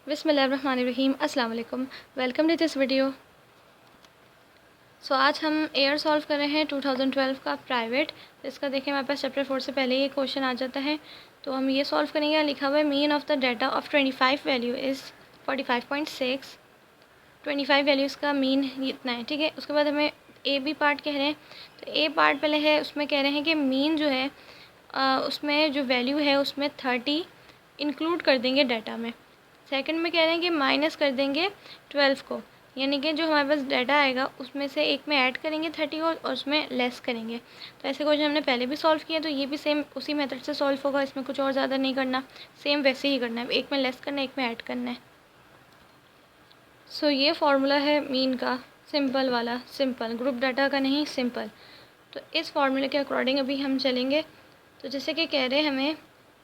बिस्मिल्लाहिर्रहमानिर्रहीम अस्सलाम वालेकुम। Welcome to this video. आज हम एयर सॉल्व कर रहे हैं 2012 का प्राइवेट। तो इसका देखिए हमारे पास चैप्टर 4 से पहले ही क्वेश्चन आ जाता है। तो हम ये सॉल्व करेंगे। लिखा हुआ है mean of the data of 25 value is 45.6। 25 values का मीन इतना है, ठीक है। उसके बाद हमें ए बी पार्ट कह रहे हैं। तो ए पार्ट पहले है, उसमें कह रहे हैं कि मीन जो है उसमें जो वैल्यू है उसमें 30 इंक्लूड कर देंगे डाटा में। सेकंड में कह रहे हैं कि माइनस कर देंगे 12 को, यानी कि जो हमारे पास डाटा आएगा उसमें से एक में ऐड करेंगे 30 को और उसमें लेस करेंगे। तो ऐसे क्वेश्चन हमने पहले भी सॉल्व किया, तो ये भी सेम उसी मेथड से सॉल्व होगा। इसमें कुछ और ज़्यादा नहीं करना, सेम वैसे ही करना है। एक में लेस करना है, एक में ऐड करना है। ये फार्मूला है मीन का, सिंपल वाला, सिंपल ग्रुप डाटा का नहीं, सिंपल। तो इस फार्मूले के अकॉर्डिंग अभी हम चलेंगे। तो जैसे कि कह रहे हैं हमें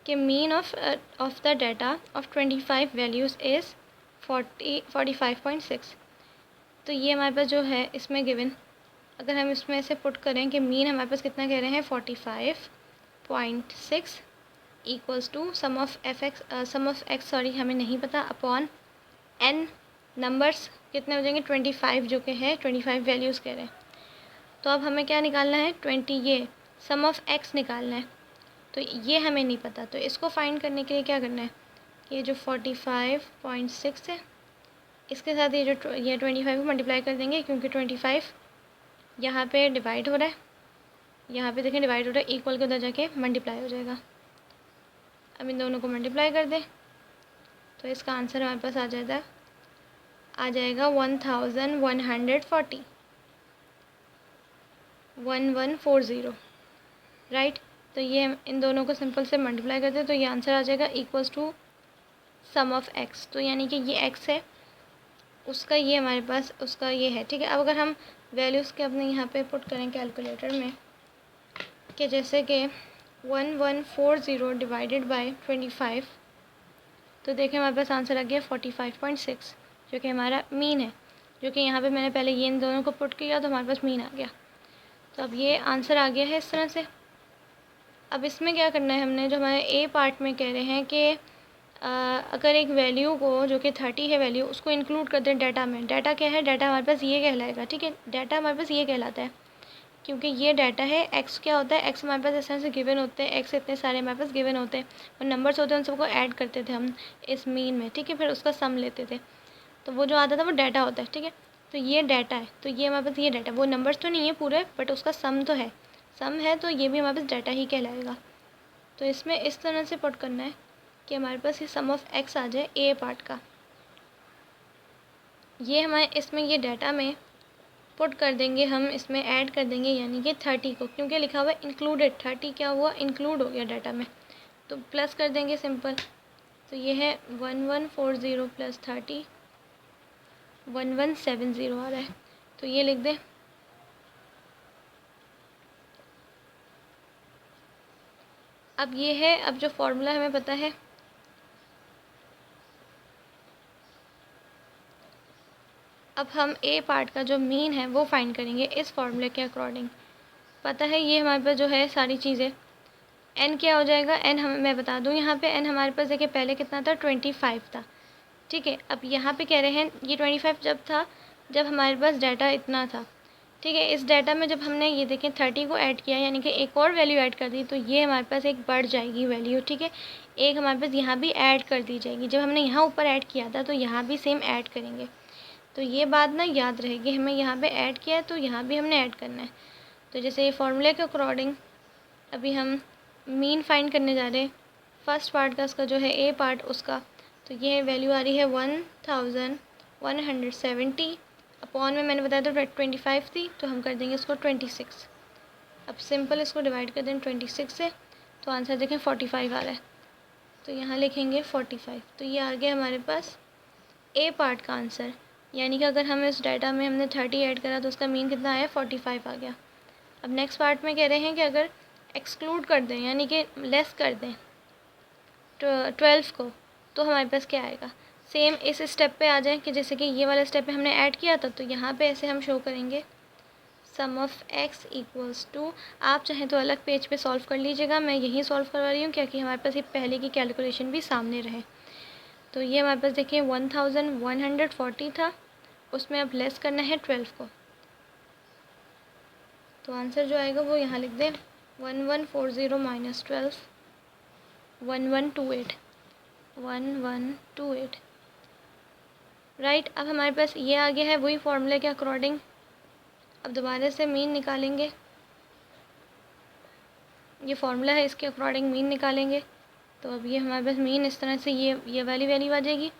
कि mean of the data of 25 values is 45.6। तो ये हमारे पास जो है इसमें गिवन, अगर हम इसमें से पुट करें कि मीन हमारे पास कितना कह रहे हैं 45.6 equals to sum of X हमें नहीं पता, अपॉन एन नंबर्स कितने हो जाएंगे 25, जो कि है 25 वैल्यूज़ कह रहे हैं। तो अब हमें क्या निकालना है 20, ये सम ऑफ एक्स निकालना है। तो ये हमें नहीं पता, तो इसको फाइंड करने के लिए क्या करना है, ये जो 45.6 है इसके साथ ये 25 को मल्टीप्लाई कर देंगे, क्योंकि 25 यहाँ पे डिवाइड हो रहा है, यहाँ पे देखें डिवाइड हो रहा है, इक्वल के उधर जाके मल्टीप्लाई हो जाएगा। अब इन दोनों को मल्टीप्लाई कर दें तो इसका आंसर हमारे पास आ जाएगा 1140, 1140, राइट। तो ये इन दोनों को सिंपल से मल्टीप्लाई करते हैं तो ये आंसर आ जाएगा equals to sum of X. तो यानी कि ये एक्स है, उसका ये हमारे पास उसका ये है, ठीक है। अब अगर हम वैल्यूज़ के अपने यहाँ पे पुट करें कैलकुलेटर में, कि जैसे कि 1140 डिवाइडेड बाय 25, तो देखें हमारे पास आंसर आ गया 45.6, जो कि हमारा मीन है। जो कि यहाँ पे मैंने पहले ये इन दोनों को पुट किया तो हमारे पास मीन आ गया। तो अब ये आंसर आ गया है इस तरह से। अब इसमें क्या करना है, हमने जो हमारे ए पार्ट में कह रहे हैं कि अगर एक वैल्यू को जो कि 30 है वैल्यू, उसको इंक्लूड कर दें डाटा में। डाटा क्या है, डाटा हमारे पास ये कहलाएगा, ठीक है। डाटा हमारे पास ये कहलाता है, क्योंकि ये डाटा है। एक्स क्या होता है, एक्स हमारे पास इस तरह से गिवन होते हैं, एक्स इतने सारे हमारे पास गिवन होते हैं और नंबर्स होते हैं, उन सबको ऐड करते थे हम इस मीन में, ठीक है। फिर उसका सम लेते थे, तो वो जो आता था वो डाटा होता है, ठीक है। तो ये डाटा है, तो ये हमारे पास ये डाटा, वो नंबर्स तो नहीं है पूरे, बट उसका सम तो है, सम है, तो ये भी हमारे पास डाटा ही कहलाएगा। तो इसमें इस तरह से पुट करना है कि हमारे पास ये सम ऑफ एक्स आ जाए ए पार्ट का। ये हमारे इसमें ये डाटा में पुट कर देंगे, हम इसमें ऐड कर देंगे, यानी कि 30 को, क्योंकि लिखा हुआ है इंक्लूडेड, 30 क्या हुआ, इंक्लूड हो गया डाटा में, तो प्लस कर देंगे सिंपल। तो ये है 1140 प्लस 30, 1170 आ रहा है, तो ये लिख दें। अब ये है, अब जो फॉर्मूला हमें पता है, अब हम ए पार्ट का जो मीन है वो फाइंड करेंगे इस फार्मूले के अकॉर्डिंग। पता है ये हमारे पास जो है सारी चीज़ें, एन क्या हो जाएगा, एन हम मैं बता दूँ यहाँ पे, एन हमारे पास देखिए पहले कितना था 25 था, ठीक है। अब यहाँ पे कह रहे हैं ये 25 जब था जब हमारे पास डाटा इतना था, ठीक है। इस डाटा में जब हमने ये देखें 30 को ऐड किया, यानी कि एक और वैल्यू ऐड कर दी, तो ये हमारे पास एक बढ़ जाएगी वैल्यू, ठीक है। एक हमारे पास यहाँ भी ऐड कर दी जाएगी, जब हमने यहाँ ऊपर ऐड किया था तो यहाँ भी सेम ऐड करेंगे। तो ये बात ना याद रहेगी, हमें यहाँ पे ऐड किया है तो यहाँ भी हमने ऐड करना है। तो जैसे ये फार्मूले के अकॉर्डिंग अभी हम मीन फाइंड करने जा रहे हैं। फर्स्ट पार्ट का इसका जो है ए पार्ट उसका, तो ये वैल्यू आ रही है 1170, अपॉन में मैंने बताया था 25 थी, तो हम कर देंगे इसको 26। अब सिंपल इसको डिवाइड कर दें 26 से, तो आंसर देखें 45 आ रहा है, तो यहाँ लिखेंगे 45। तो ये आ गया हमारे पास ए पार्ट का आंसर, यानी कि अगर हम इस डाटा में हमने 30 ऐड करा तो उसका मीन कितना आया 45 आ गया। अब नेक्स्ट पार्ट में कह रहे हैं कि अगर एक्सक्लूड कर दें, यानी कि लेस कर दें 12 को, तो हमारे पास क्या आएगा। सेम इस स्टेप पे आ जाए कि जैसे कि ये वाला स्टेप में हमने ऐड किया था, तो यहाँ पे ऐसे हम शो करेंगे सम ऑफ एक्स इक्वल्स टू, आप चाहें तो अलग पेज पे सॉल्व कर लीजिएगा, मैं यही सॉल्व करवा रही हूँ क्योंकि हमारे पास ये पहले की कैलकुलेशन भी सामने रहे। तो ये हमारे पास देखिए 1140 था, उसमें अब लेस करना है 12 को। तो आंसर जो आएगा वो यहाँ लिख दें 1140 माइनस 12, 1128, 1128। राइट, अब हमारे पास ये आ गया है वही फॉर्मूले के अकॉर्डिंग। अब दोबारा से मीन निकालेंगे, ये फार्मूला है, इसके अकॉर्डिंग मीन निकालेंगे। तो अब ये हमारे पास मीन इस तरह से ये वाली वैल्यू आ जाएगी।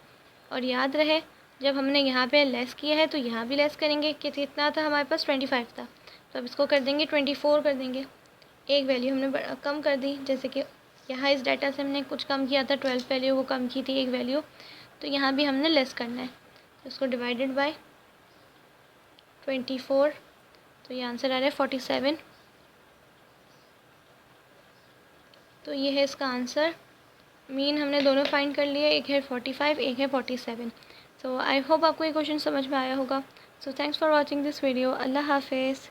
और याद रहे जब हमने यहाँ पे लेस किया है तो यहाँ भी लेस करेंगे कि कितना था हमारे पास 25 था, तो अब इसको कर देंगे 24 कर देंगे। एक वैल्यू हमने कम कर दी, जैसे कि यहाँ इस डाटा से हमने कुछ कम किया था, 12 वैल्यू वो कम की थी एक वैल्यू, तो यहाँ भी हमने लेस करना है। तो इसको डिवाइडेड बाय 24, तो ये आंसर आ रहा है 47। तो ये है इसका आंसर। मीन हमने दोनों फाइंड कर लिए, एक है 45, एक है 47। सो आई होप आपको ये क्वेश्चन समझ में आया होगा। So thanks for watching this video. अल्लाह हाफिज़।